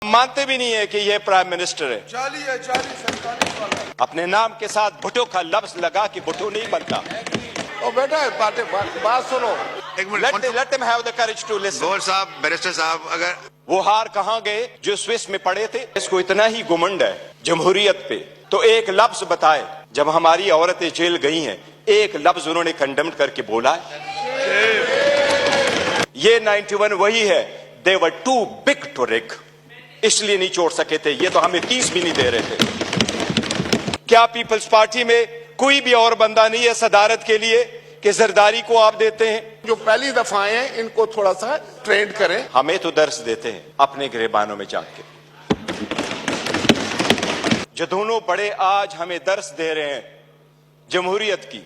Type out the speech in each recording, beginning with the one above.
मानते भी नहीं है कि ये प्राइम मिनिस्टर है। जाली है, जाली सरकारी वाला। अपने नाम के साथ भुट्टो का लफ्ज लगा कि भुट्टो नहीं बनता। ओ बेटा बात सुनो। एक minute, Let them have the courage to listen। Gaur साहब, बैरिस्टर साहब, अगर वो हार कहां गए जो स्विस में पड़े थे। इसको इतना ही घुमंड है जमहूरियत पे, तो एक लफ्ज बताए जब हमारी औरतें जेल गई हैं, एक लफ्ज उन्होंने कंडेम करके बोला है। ये 91 वही है। दे वर टू बिग टू रिग, इसलिए नहीं छोड़ सके थे। ये तो हमें 30 भी नहीं दे रहे थे। क्या पीपल्स पार्टी में कोई भी और बंदा नहीं है सदारत के लिए कि जरदारी को आप देते हैं? जो पहली दफा आए हैं इनको थोड़ा सा ट्रेंड करें। हमें तो दर्स देते हैं अपने गिरबानों में जाके। जो दोनों बड़े आज हमें दर्स दे रहे हैं जमहूरियत की।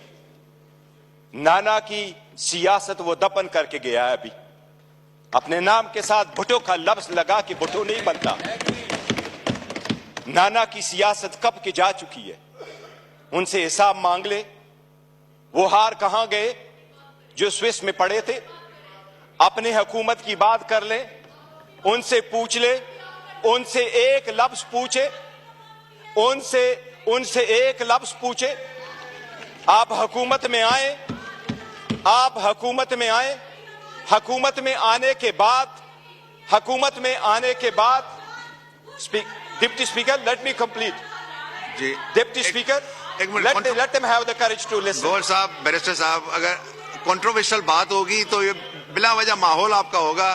नाना की सियासत वो दफन करके गया है। अभी अपने नाम के साथ भुट्टो का लफ्ज लगा कि भुट्टो नहीं बनता। नाना की सियासत कब की जा चुकी है, उनसे हिसाब मांग ले। वो हार कहां गए जो स्विस में पड़े थे? अपने हुकूमत की बात कर ले, उनसे पूछ ले, उनसे एक लफ्ज पूछे, उनसे एक लफ्ज पूछे। आप हुकूमत में आए, आप हुकूमत में आए, हुकूमत में आने के बाद deputy speaker, let me complete. जी, डिप्टी स्पीकर, एक minute, let them have the courage to listen। Gaur साहब, बैरिस्टर साहब, अगर कंट्रोवर्शियल बात होगी तो ये बिला वजह माहौल आपका होगा।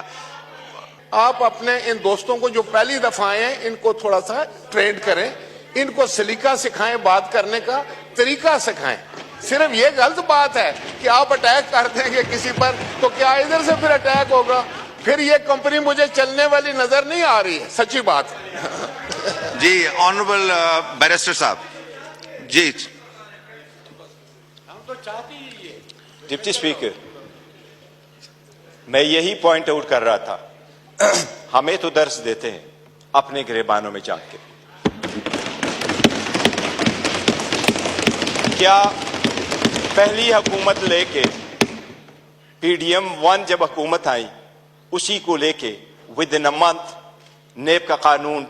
आप अपने इन दोस्तों को जो पहली दफा आए हैं इनको थोड़ा सा ट्रेंड करें। इनको सलीका सिखाएं, बात करने का तरीका सिखाएं। सिर्फ ये गलत बात है कि आप अटैक कर देंगे किसी पर तो क्या इधर से फिर अटैक होगा? फिर ये कंपनी मुझे चलने वाली नजर नहीं आ रही है, सच्ची बात है। जी, ऑनरेबल बैरिस्टर साहब जी। हम तो चाहते ही ये। डिप्टी स्पीकर, मैं यही पॉइंट आउट कर रहा था। हमें तो दर्स देते हैं अपने गिरबानों में जाके। क्या पहली हुकूमत लेके PDM 1 जब हुकूमत आई, उसी को लेके विद इन अ मंथ नेब का कानून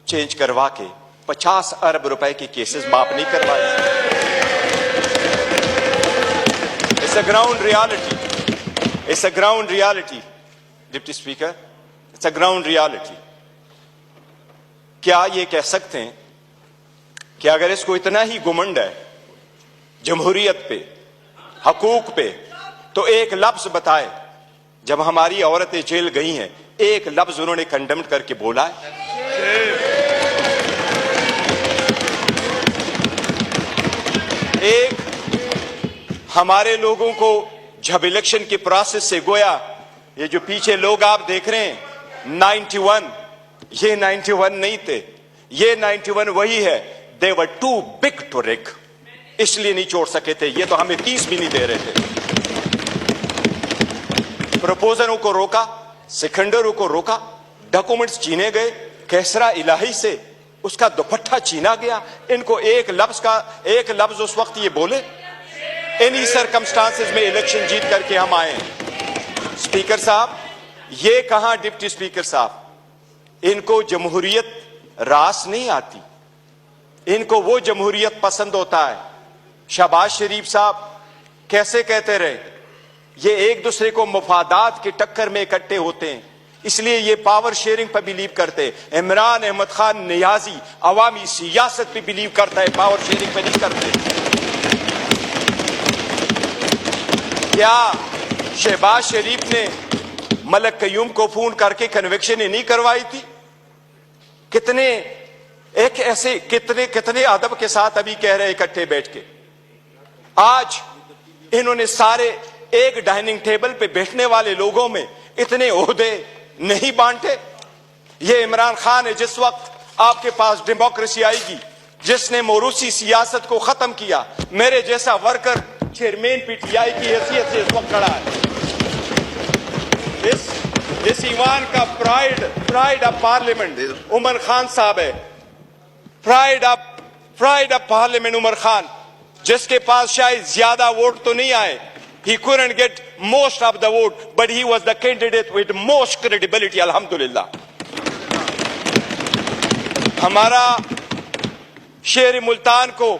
चेंज करवा के 50 अरब रुपए के केसेस माफ नहीं करवाए? It's a ground reality, it's a ground reality deputy speaker, it's a ground reality. क्या ये कह सकते हैं कि अगर इसको इतना ही घुमंड है जमहूरियत पे, हकूक पे, तो एक लफ्ज बताए जब हमारी औरतें जेल गई हैं, एक लफ्ज उन्होंने कंडेम करके बोला है? एक हमारे लोगों को जब इलेक्शन के प्रोसेस से गोया, ये जो पीछे लोग आप देख रहे हैं 91, ये 91 नहीं थे। ये 91 वही है। दे वर टू बिग टू रिग, इसलिए नहीं छोड़ सके थे। ये तो हमें 30 भी नहीं दे रहे थे। प्रपोजलों को रोका, सिकंदरों को रोका, डॉक्यूमेंट्स छीने गए, कैसरा इलाही से उसका दुपट्टा छीना गया। इनको एक लफ्ज उस वक्त ये बोले, इन्हीं सर्कमस्टांसेस में इलेक्शन जीत करके हम आए हैं। स्पीकर साहब, ये कहां डिप्टी स्पीकर साहब, इनको जमहूरियत रास नहीं आती, इनको वो जमहूरियत पसंद होता है। शहबाज शरीफ साहब कैसे कहते रहे, ये एक दूसरे को मुफादात के टक्कर में इकट्ठे होते हैं, इसलिए ये पावर शेयरिंग पर बिलीव करते हैं। इमरान अहमद खान नियाजी अवामी सियासत पे बिलीव करता है, पावर शेयरिंग पे नहीं करते। क्या शहबाज शरीफ ने मलक कयूम को फोन करके कन्विक्शन ही नहीं करवाई थी? कितने अदब के साथ अभी कह रहे इकट्ठे बैठ के। आज इन्होंने सारे एक डाइनिंग टेबल पे बैठने वाले लोगों में इतने ओहदे नहीं बांटे। ये इमरान खान है, जिस वक्त आपके पास डेमोक्रेसी आएगी, जिसने मोरूसी सियासत को खत्म किया, मेरे जैसा वर्कर चेयरमैन PTI की हैसियत से इस वक्त खड़ा है। इस ईमान का pride of parliament Umar Khan साहब है। Pride of parliament Umar Khan, जिसके पास शायद ज्यादा वोट तो नहीं आए, he couldn't get most of the vote, but he was the candidate with most credibility, alhamdulillah। हमारा शेर मुल्तान को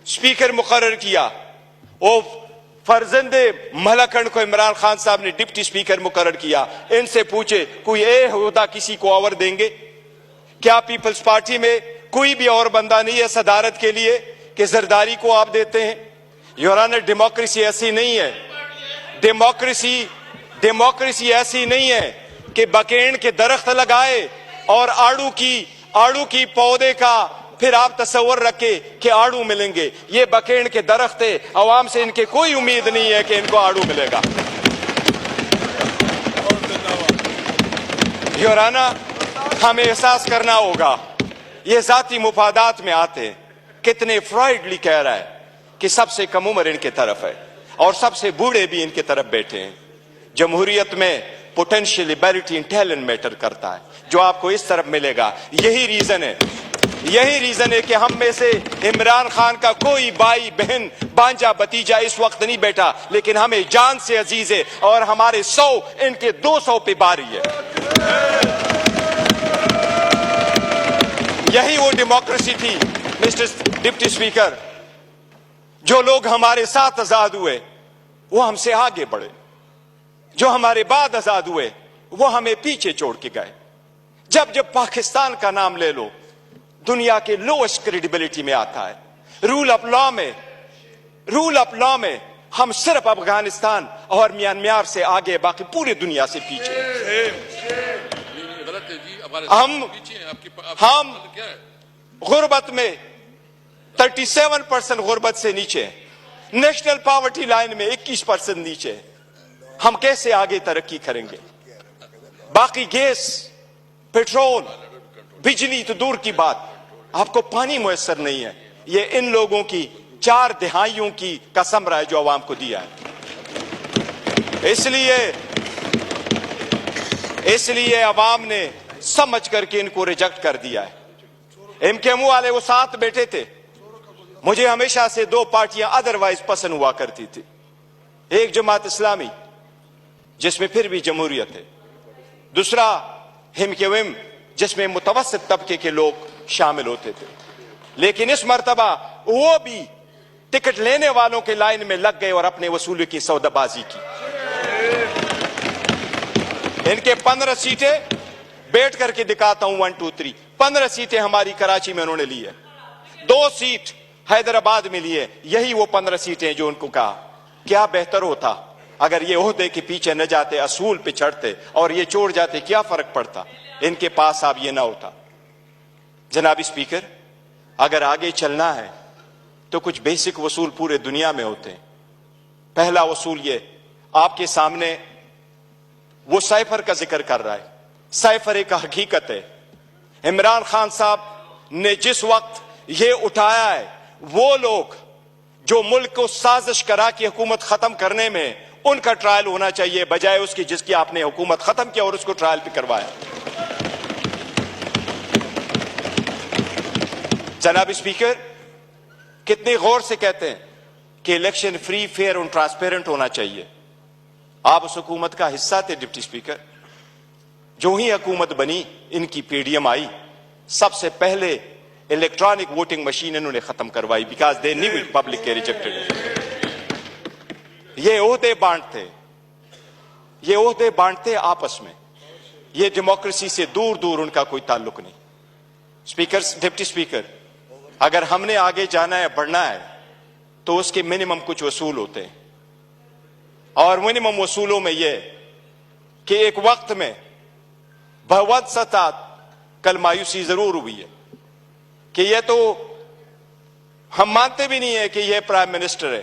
स्पीकर मुकर्रर किया, वो फर्जंदे महलाखंड को इमरान खान साहब ने डिप्टी स्पीकर मुकर्रर किया। इनसे पूछे कोई ओहदा किसी को और देंगे क्या? पीपल्स पार्टी में कोई भी और बंदा नहीं है सदारत के लिए कि जरदारी को आप देते हैं? योर ऑनर, डेमोक्रेसी ऐसी नहीं है। डेमोक्रेसी ऐसी नहीं है कि बकेन के दरख्त लगाए और आड़ू की पौधे का फिर आप तस्वर रखे कि आड़ू मिलेंगे। ये बकेन के दरख्त है, अवाम से इनके कोई उम्मीद नहीं है कि इनको आड़ू मिलेगा। योर ऑनर, हमें एहसास करना होगा ये जाती मुफादात में आते हैं। कितने फ्रॉइडली कह रहा है कि सबसे कम उम्र इनके तरफ है और सबसे बूढ़े भी इनके तरफ बैठे हैं। जमहूरियत में potential ability in talent matter करता है, जो आपको इस तरफ मिलेगा। यही रीजन है कि हम में से इमरान खान का कोई भाई बहन भांजा भतीजा इस वक्त नहीं बैठा, लेकिन हमें जान से अजीज है और हमारे 100 इनके 200 पे बारी है। यही वो डेमोक्रेसी थी मिस्टर डिप्टी स्पीकर। जो लोग हमारे साथ आजाद हुए वो हमसे आगे बढ़े, जो हमारे बाद आजाद हुए वो हमें पीछे छोड़ के गए। जब पाकिस्तान का नाम ले लो, दुनिया के लोएस्ट क्रेडिबिलिटी में आता है। रूल ऑफ लॉ में हम सिर्फ अफगानिस्तान और म्यांमार से आगे, बाकी पूरी दुनिया से पीछे। हम गुर्बत में 37% गुर्बत से नीचे हैं। नेशनल पॉवर्टी लाइन में 21% नीचे है। हम कैसे आगे तरक्की करेंगे? बाकी गैस, पेट्रोल, बिजली तो दूर की बात, आपको पानी मुयस्सर नहीं है। ये इन लोगों की 4 दहाइयों की कसम रहा है जो अवाम को दिया है। इसलिए अवाम ने समझ करके इनको रिजेक्ट कर दिया है। एमकेएम वाले वो साथ बैठे थे। मुझे हमेशा से 2 पार्टियां अदरवाइज पसंद हुआ करती थी। एक जमात इस्लामी जिसमें फिर भी जमहूरियत है, दूसरा एमकेएम जिसमें मुतवस्सित तबके के लोग शामिल होते थे। लेकिन इस मर्तबा वो भी टिकट लेने वालों के लाइन में लग गए और अपने वसूली की सौदाबाजी की। इनके 15 सीटें बैठ करके दिखाता हूं, 1 2 3 15 सीटें हमारी कराची में उन्होंने ली है, 2 सीट हैदराबाद में ली है। यही वो 15 सीटें जो उनको कहा क्या बेहतर होता अगर ये ओहदे के पीछे न जाते, असूल पे चढ़ते और ये छोड़ जाते, क्या फर्क पड़ता? इनके पास अब ये ना होता। जनाबी स्पीकर, अगर आगे चलना है तो कुछ बेसिक वसूल पूरे दुनिया में होते हैं। पहला वसूल ये, आपके सामने वो साइफर का जिक्र कर रहा है। साइफर एक हकीकत है। इमरान खान साहब ने जिस वक्त ये उठाया है, वो लोग जो मुल्क को साजिश करा के हुकूमत खत्म करने में, उनका ट्रायल होना चाहिए बजाय उसकी जिसकी आपने हुकूमत खत्म किया और उसको ट्रायल पे करवाया। जनाब स्पीकर, कितने गौर से कहते हैं कि इलेक्शन फ्री, फेयर और ट्रांसपेरेंट होना चाहिए। आप उस हुकूमत का हिस्सा थे डिप्टी स्पीकर। जो ही हुकूमत बनी, इनकी पीडीएम आई, सबसे पहले इलेक्ट्रॉनिक वोटिंग मशीन इन्होंने खत्म करवाई, because they knew it public के रिजेक्टेड। ये ओहदे बांटते आपस में, ये डेमोक्रेसी से दूर दूर उनका कोई ताल्लुक नहीं। स्पीकर, डिप्टी स्पीकर, अगर हमने आगे जाना है, बढ़ना है, तो उसके मिनिमम कुछ वसूल होते हैं। और मिनिमम वसूलों में यह कि एक वक्त में बहुत सता कल मायूसी जरूर हुई है कि यह तो हम मानते भी नहीं है कि यह प्राइम मिनिस्टर है।